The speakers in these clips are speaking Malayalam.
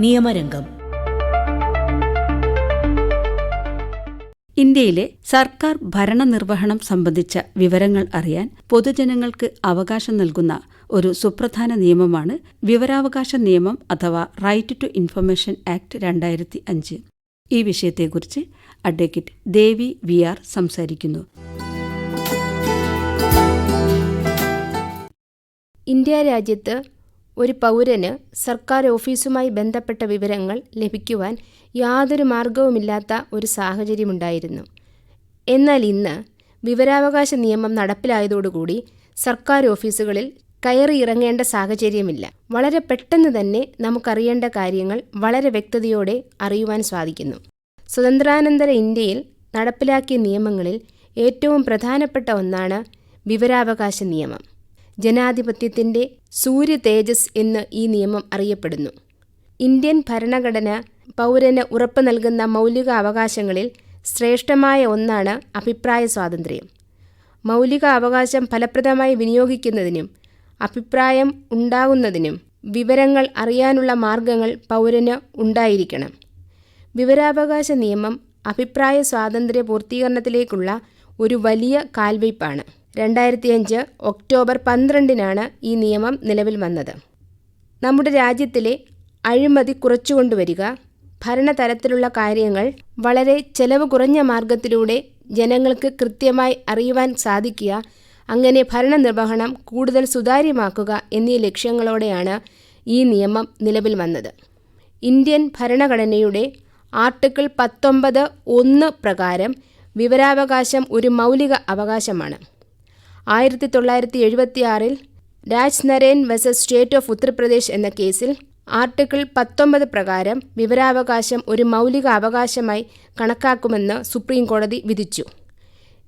നിയമരംഗം. ഇന്ത്യയിലെ സർക്കാർ ഭരണനിർവഹണം സംബന്ധിച്ച വിവരങ്ങൾ അറിയാൻ പൊതുജനങ്ങൾക്ക് അവകാശം നൽകുന്ന ഒരു സുപ്രധാന നിയമമാണ് വിവരാവകാശ നിയമം അഥവാ റൈറ്റ് ടു ഇൻഫർമേഷൻ ആക്ട് 2005. ഈ വിഷയത്തെക്കുറിച്ച് അഡ്വക്കേറ്റ് ദേവി VR സംസാരിക്കുന്നു. ഇന്ത്യ രാജ്യത്ത് ഒരു പൗരന് സർക്കാർ ഓഫീസുമായി ബന്ധപ്പെട്ട വിവരങ്ങൾ ലഭിക്കുവാൻ യാതൊരു മാർഗവുമില്ലാത്ത ഒരു സാഹചര്യമുണ്ടായിരുന്നു. എന്നാൽ ഇന്ന് വിവരാവകാശ നിയമം നടപ്പിലായതോടുകൂടി സർക്കാർ ഓഫീസുകളിൽ കയറിയിറങ്ങേണ്ട സാഹചര്യമില്ല. വളരെ പെട്ടെന്ന് തന്നെ നമുക്കറിയേണ്ട കാര്യങ്ങൾ വളരെ വ്യക്തതയോടെ അറിയുവാൻ സാധിക്കുന്നു. സ്വതന്ത്രാനന്തര ഇന്ത്യയിൽ നടപ്പിലാക്കിയ നിയമങ്ങളിൽ ഏറ്റവും പ്രധാനപ്പെട്ട ഒന്നാണ് വിവരാവകാശ നിയമം. ജനാധിപത്യത്തിൻ്റെ സൂര്യ തേജസ് എന്ന് ഈ നിയമം അറിയപ്പെടുന്നു. ഇന്ത്യൻ ഭരണഘടന പൗരന് ഉറപ്പു നൽകുന്ന മൗലിക അവകാശങ്ങളിൽ ശ്രേഷ്ഠമായ ഒന്നാണ് അഭിപ്രായ സ്വാതന്ത്ര്യം. മൗലിക അവകാശം ഫലപ്രദമായി വിനിയോഗിക്കുന്നതിനും അഭിപ്രായം ഉണ്ടാകുന്നതിനും വിവരങ്ങൾ അറിയാനുള്ള മാർഗങ്ങൾ പൗരന് ഉണ്ടായിരിക്കണം. വിവരാവകാശ നിയമം അഭിപ്രായ സ്വാതന്ത്ര്യ പൂർത്തീകരണത്തിലേക്കുള്ള ഒരു വലിയ കാൽവയ്പാണ്. 2005 ഒക്ടോബർ 12 ഈ നിയമം നിലവിൽ വന്നത്. നമ്മുടെ രാജ്യത്തിലെ അഴിമതി കുറച്ചുകൊണ്ടുവരിക, ഭരണതലത്തിലുള്ള കാര്യങ്ങൾ വളരെ ചെലവ് കുറഞ്ഞ മാർഗത്തിലൂടെ ജനങ്ങൾക്ക് കൃത്യമായി അറിയുവാൻ സാധിക്കുക, അങ്ങനെ ഭരണനിർവഹണം കൂടുതൽ സുതാര്യമാക്കുക എന്നീ ലക്ഷ്യങ്ങളോടെയാണ് ഈ നിയമം നിലവിൽ വന്നത്. ഇന്ത്യൻ ഭരണഘടനയുടെ ആർട്ടിക്കിൾ 19(1) പ്രകാരം വിവരാവകാശം ഒരു മൗലിക അവകാശമാണ്. 1976 Raj Narain versus state of Uttar Pradesh എന്ന കേസിൽ ആർട്ടിക്കിൾ 19 പ്രകാരം വിവരാവകാശം ഒരു മൗലിക അവകാശമായി കണക്കാക്കുമെന്ന് സുപ്രീം കോടതി വിധിച്ചു.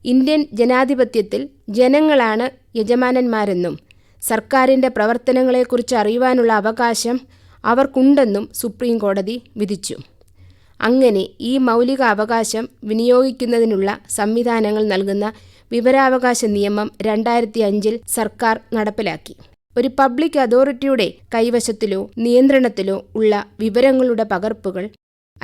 ഇന്ത്യൻ ജനാധിപത്യത്തിൽ ജനങ്ങളാണ് യജമാനന്മാരെന്നും സർക്കാരിൻ്റെ പ്രവർത്തനങ്ങളെക്കുറിച്ച് അറിയുവാനുള്ള അവകാശം അവർക്കുണ്ടെന്നും സുപ്രീം കോടതി വിധിച്ചു. അങ്ങനെ ഈ മൗലിക അവകാശം വിനിയോഗിക്കുന്നതിനുള്ള സംവിധാനങ്ങൾ നൽകുന്ന വിവരാവകാശ നിയമം 2005 സർക്കാർ നടപ്പിലാക്കി. ഒരു പബ്ലിക് അതോറിറ്റിയുടെ കൈവശത്തിലോ നിയന്ത്രണത്തിലോ ഉള്ള വിവരങ്ങളുടെ പകർപ്പുകൾ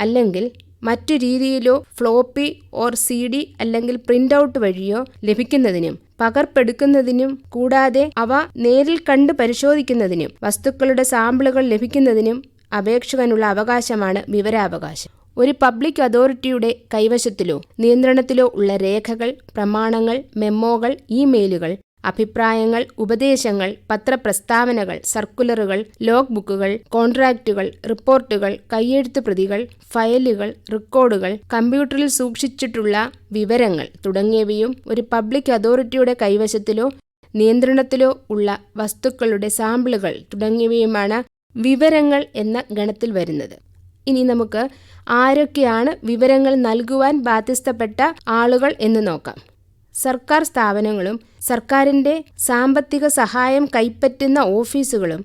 അല്ലെങ്കിൽ മറ്റു രീതിയിലോ ഫ്ലോപ്പി ഓർ CD അല്ലെങ്കിൽ പ്രിൻ്റ് ഔട്ട് വഴിയോ ലഭിക്കുന്നതിനും പകർപ്പെടുക്കുന്നതിനും കൂടാതെ അവ നേരിൽ കണ്ട് പരിശോധിക്കുന്നതിനും വസ്തുക്കളുടെ സാമ്പിളുകൾ ലഭിക്കുന്നതിനും അപേക്ഷകനുള്ള അവകാശമാണ് വിവരാവകാശം. ഒരു പബ്ലിക് അതോറിറ്റിയുടെ കൈവശത്തിലോ നിയന്ത്രണത്തിലോ ഉള്ള രേഖകൾ, പ്രമാണങ്ങൾ, മെമ്മോകൾ, ഇമെയിലുകൾ, അഭിപ്രായങ്ങൾ, ഉപദേശങ്ങൾ, പത്രപ്രസ്താവനകൾ, സർക്കുലറുകൾ, ലോഗ് ബുക്കുകൾ, കോൺട്രാക്റ്റുകൾ, റിപ്പോർട്ടുകൾ, കയ്യെഴുത്ത് പ്രതികൾ, ഫയലുകൾ, റെക്കോർഡുകൾ, കമ്പ്യൂട്ടറിൽ സൂക്ഷിച്ചിട്ടുള്ള വിവരങ്ങൾ തുടങ്ങിയവയും ഒരു പബ്ലിക് അതോറിറ്റിയുടെ കൈവശത്തിലോ നിയന്ത്രണത്തിലോ ഉള്ള വസ്തുക്കളുടെ സാമ്പിളുകൾ തുടങ്ങിയവയുമാണ് വിവരങ്ങൾ എന്ന ഗണത്തിൽ വരുന്നത്. ഇനി നമുക്ക് ആരൊക്കെയാണ് വിവരങ്ങൾ നൽകുവാൻ ബാധ്യസ്ഥപ്പെട്ട ആളുകൾ എന്ന് നോക്കാം. സർക്കാർ സ്ഥാപനങ്ങളും സർക്കാരിൻ്റെ സാമ്പത്തിക സഹായം കൈപ്പറ്റുന്ന ഓഫീസുകളും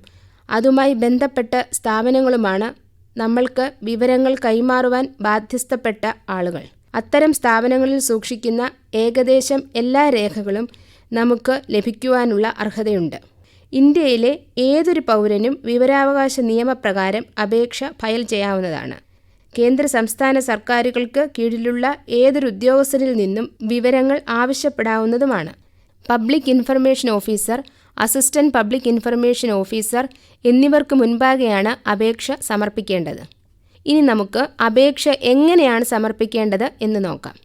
അതുമായി ബന്ധപ്പെട്ട സ്ഥാപനങ്ങളുമാണ് നമ്മൾക്ക് വിവരങ്ങൾ കൈമാറുവാൻ ബാധ്യസ്ഥപ്പെട്ട ആളുകൾ. അത്തരം സ്ഥാപനങ്ങളിൽ സൂക്ഷിക്കുന്ന ഏകദേശം എല്ലാ രേഖകളും നമുക്ക് ലഭിക്കുവാനുള്ള അർഹതയുണ്ട്. ഇന്ത്യയിലെ ഏതൊരു പൗരനും വിവരാവകാശ നിയമപ്രകാരം അപേക്ഷ ഫയൽ ചെയ്യാവുന്നതാണ്. കേന്ദ്ര സംസ്ഥാന സർക്കാരുകൾക്ക് കീഴിലുള്ള ഏതൊരു ഉദ്യോഗസ്ഥരിൽ നിന്നും വിവരങ്ങൾ ആവശ്യപ്പെടാവുന്നതുമാണ്. Public information officer, assistant public information officer എന്നിവർക്ക് മുൻപാകെയാണ് അപേക്ഷ സമർപ്പിക്കേണ്ടത്. ഇനി നമുക്ക് അപേക്ഷ എങ്ങനെയാണ് സമർപ്പിക്കേണ്ടത് എന്ന് നോക്കാം.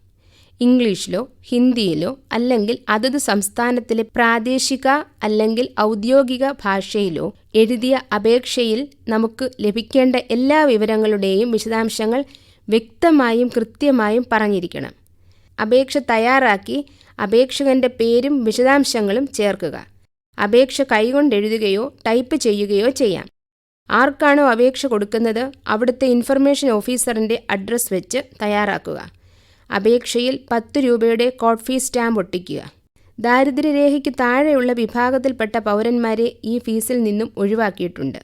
ഇംഗ്ലീഷിലോ ഹിന്ദിയിലോ അല്ലെങ്കിൽ അതത് സംസ്ഥാനത്തിലെ പ്രാദേശിക അല്ലെങ്കിൽ ഔദ്യോഗിക ഭാഷയിലോ എഴുതിയ അപേക്ഷയിൽ നമുക്ക് ലഭിക്കേണ്ട എല്ലാ വിവരങ്ങളുടെയും വിശദാംശങ്ങൾ വ്യക്തമായും കൃത്യമായും പറഞ്ഞിരിക്കണം. അപേക്ഷ തയ്യാറാക്കി അപേക്ഷകൻ്റെ പേരും വിശദാംശങ്ങളും ചേർക്കുക. അപേക്ഷ കൈകൊണ്ടെഴുതുകയോ ടൈപ്പ് ചെയ്യുകയോ ചെയ്യാം. ആർക്കാണോ അപേക്ഷ കൊടുക്കുന്നത് അവിടുത്തെ ഇൻഫർമേഷൻ ഓഫീസറിൻ്റെ അഡ്രസ്സ് വെച്ച് തയ്യാറാക്കുക. അപേക്ഷയിൽ 10 രൂപയുടെ കോഡ് ഫീസ് സ്റ്റാമ്പ് ഒട്ടിക്കുക. ദാരിദ്ര്യരേഖയ്ക്ക് താഴെയുള്ള വിഭാഗത്തിൽപ്പെട്ട പൗരന്മാരെ ഈ ഫീസിൽ നിന്നും ഒഴിവാക്കിയിട്ടുണ്ട്.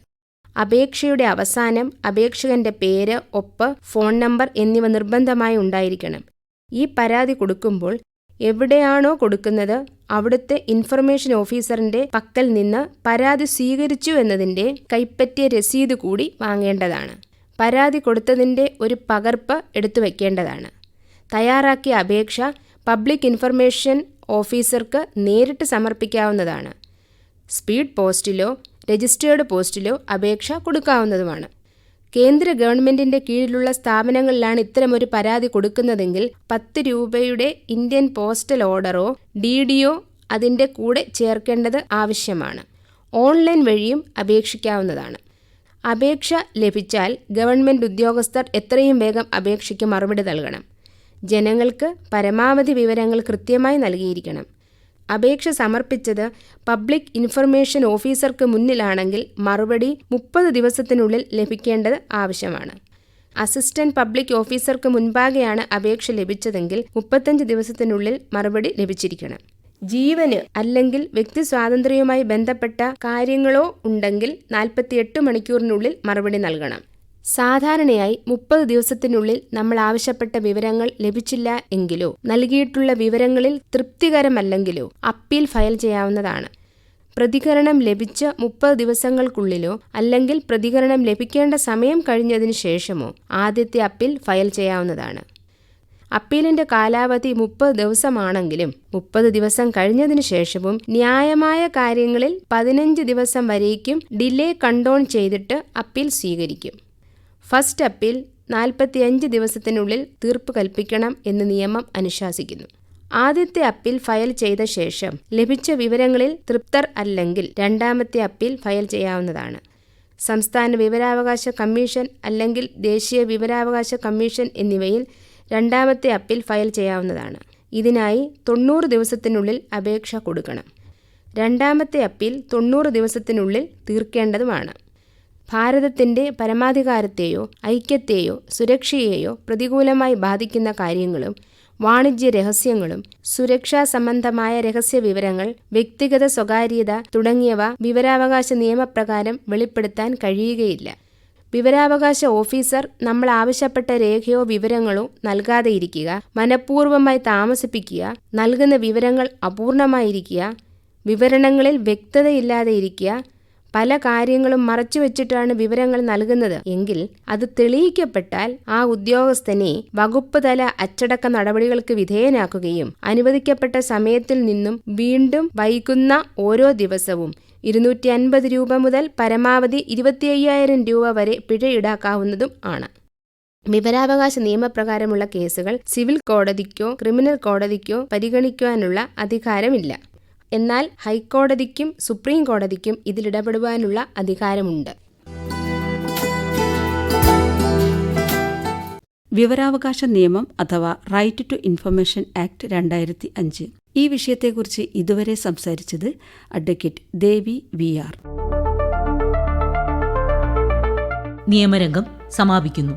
അപേക്ഷയുടെ അവസാനം അപേക്ഷകൻ്റെ പേര്, ഒപ്പ്, ഫോൺ നമ്പർ എന്നിവ നിർബന്ധമായി ഉണ്ടായിരിക്കണം. ഈ പരാതി കൊടുക്കുമ്പോൾ എവിടെയാണോ കൊടുക്കുന്നത് അവിടുത്തെ ഇൻഫർമേഷൻ ഓഫീസറിൻ്റെ പക്കൽ നിന്ന് പരാതി സ്വീകരിച്ചു എന്നതിൻ്റെ കൈപ്പറ്റിയ രസീത് കൂടി വാങ്ങേണ്ടതാണ്. പരാതി കൊടുത്തതിൻ്റെ ഒരു പകർപ്പ് എടുത്തു വയ്ക്കേണ്ടതാണ്. തയ്യാറാക്കിയ അപേക്ഷ പബ്ലിക് ഇൻഫർമേഷൻ ഓഫീസർക്ക് നേരിട്ട് സമർപ്പിക്കാവുന്നതാണ്. സ്പീഡ് പോസ്റ്റിലോ രജിസ്റ്റേർഡ് പോസ്റ്റിലോ അപേക്ഷ കൊടുക്കാവുന്നതുമാണ്. കേന്ദ്ര ഗവൺമെൻറ്റിൻ്റെ കീഴിലുള്ള സ്ഥാപനങ്ങളിലാണ് ഇത്തരമൊരു പരാതി കൊടുക്കുന്നതെങ്കിൽ 10 രൂപയുടെ ഇന്ത്യൻ പോസ്റ്റൽ ഓർഡറോ DDയോ അതിൻ്റെ കൂടെ ചേർക്കേണ്ടത് ആവശ്യമാണ്. ഓൺലൈൻ വഴിയും അപേക്ഷിക്കാവുന്നതാണ്. അപേക്ഷ ലഭിച്ചാൽ ഗവൺമെൻറ് ഉദ്യോഗസ്ഥർ എത്രയും വേഗം അപേക്ഷയ്ക്ക് മറുപടി നൽകണം. ജനങ്ങൾക്ക് പരമാവധി വിവരങ്ങൾ കൃത്യമായി നൽകിയിരിക്കണം. അപേക്ഷ സമർപ്പിച്ചത് പബ്ലിക് ഇൻഫർമേഷൻ ഓഫീസർക്ക് മുന്നിലാണെങ്കിൽ മറുപടി 30 ദിവസത്തിനുള്ളിൽ ലഭിക്കേണ്ടത് ആവശ്യമാണ്. അസിസ്റ്റന്റ് പബ്ലിക് ഓഫീസർക്ക് മുൻപാകെയാണ് അപേക്ഷ ലഭിച്ചതെങ്കിൽ 35 ദിവസത്തിനുള്ളിൽ മറുപടി ലഭിച്ചിരിക്കണം. ജീവന് അല്ലെങ്കിൽ വ്യക്തി സ്വാതന്ത്ര്യവുമായി ബന്ധപ്പെട്ട കാര്യങ്ങളോ ഉണ്ടെങ്കിൽ 48 മണിക്കൂറിനുള്ളിൽ മറുപടി നൽകണം. സാധാരണയായി 30 ദിവസത്തിനുള്ളിൽ നമ്മൾ ആവശ്യപ്പെട്ട വിവരങ്ങൾ ലഭിച്ചില്ല എങ്കിലോ നൽകിയിട്ടുള്ള വിവരങ്ങളിൽ തൃപ്തികരമല്ലെങ്കിലോ അപ്പീൽ ഫയൽ ചെയ്യാവുന്നതാണ്. പ്രതികരണം ലഭിച്ച 30 ദിവസങ്ങൾക്കുള്ളിലോ അല്ലെങ്കിൽ പ്രതികരണം ലഭിക്കേണ്ട സമയം കഴിഞ്ഞതിന് ശേഷമോ ആദ്യത്തെ അപ്പീൽ ഫയൽ ചെയ്യാവുന്നതാണ്. അപ്പീലിന്റെ കാലാവധി 30 ദിവസമാണെങ്കിലും 30 ദിവസം കഴിഞ്ഞതിന് ശേഷവും ന്യായമായ കാര്യങ്ങളിൽ 15 ദിവസം വരേക്കും ഡിലേ കണ്ടോൺ ചെയ്തിട്ട് അപ്പീൽ സ്വീകരിക്കും. ഫസ്റ്റ് അപ്പീൽ 45 ദിവസത്തിനുള്ളിൽ തീർപ്പ് കൽപ്പിക്കണം എന്ന് നിയമം അനുശാസിക്കുന്നു. ആദ്യത്തെ അപ്പീൽ ഫയൽ ചെയ്ത ശേഷം ലഭിച്ച വിവരങ്ങളിൽ തൃപ്തർ അല്ലെങ്കിൽ രണ്ടാമത്തെ അപ്പീൽ ഫയൽ ചെയ്യാവുന്നതാണ്. സംസ്ഥാന വിവരാവകാശ കമ്മീഷൻ അല്ലെങ്കിൽ ദേശീയ വിവരാവകാശ കമ്മീഷൻ എന്നിവയിൽ രണ്ടാമത്തെ അപ്പീൽ ഫയൽ ചെയ്യാവുന്നതാണ്. ഇതിനായി 90 ദിവസത്തിനുള്ളിൽ അപേക്ഷ കൊടുക്കണം. രണ്ടാമത്തെ അപ്പീൽ 90 ദിവസത്തിനുള്ളിൽ തീർക്കേണ്ടതുമാണ്. ഭാരതത്തിൻ്റെ പരമാധികാരത്തെയോ ഐക്യത്തെയോ സുരക്ഷയെയോ പ്രതികൂലമായി ബാധിക്കുന്ന കാര്യങ്ങളും വാണിജ്യ രഹസ്യങ്ങളും സുരക്ഷാ സംബന്ധമായ രഹസ്യ വിവരങ്ങൾ, വ്യക്തിഗത സ്വകാര്യത തുടങ്ങിയവ വിവരാവകാശ നിയമപ്രകാരം വെളിപ്പെടുത്താൻ കഴിയുകയില്ല. വിവരാവകാശ ഓഫീസർ നമ്മൾ ആവശ്യപ്പെട്ട രേഖയോ വിവരങ്ങളോ നൽകാതെ ഇരിക്കുക, മനഃപൂർവ്വമായി താമസിപ്പിക്കുക, നൽകുന്ന വിവരങ്ങൾ അപൂർണമായിരിക്കുക, വിവരണങ്ങളിൽ വ്യക്തതയില്ലാതെ ഇരിക്കുക, പല കാര്യങ്ങളും മറച്ചുവെച്ചിട്ടാണ് വിവരങ്ങൾ നൽകുന്നത് എങ്കിൽ അത് തെളിയിക്കപ്പെട്ടാൽ ആ ഉദ്യോഗസ്ഥനെ വകുപ്പ് തല അച്ചടക്ക നടപടികൾക്ക് വിധേയനാക്കുകയും അനുവദിക്കപ്പെട്ട സമയത്തിൽ നിന്നും വീണ്ടും വൈകുന്ന ഓരോ ദിവസവും 250 രൂപ മുതൽ പരമാവധി 25,000 രൂപ വരെ പിഴ ഈടാക്കാവുന്നതും ആണ്. വിവരാവകാശ നിയമപ്രകാരമുള്ള കേസുകൾ സിവിൽ കോടതിക്കോ ക്രിമിനൽ കോടതിക്കോ പരിഗണിക്കുവാനുള്ള അധികാരമില്ല. എന്നാൽ ഹൈക്കോടതിക്കും സുപ്രീം കോടതിക്കും ഇതിലിടപെടുവാനുള്ള അധികാരമുണ്ട്. വിവരാവകാശ നിയമം അഥവാ റൈറ്റ് ടു ഇൻഫർമേഷൻ ആക്ട് 2005. ഈ വിഷയത്തെക്കുറിച്ച് ഇതുവരെ സംസാരിച്ചത് അഡ്വക്കേറ്റ് ദേവി VR. നിയമരംഗം സമാപിക്കുന്നു.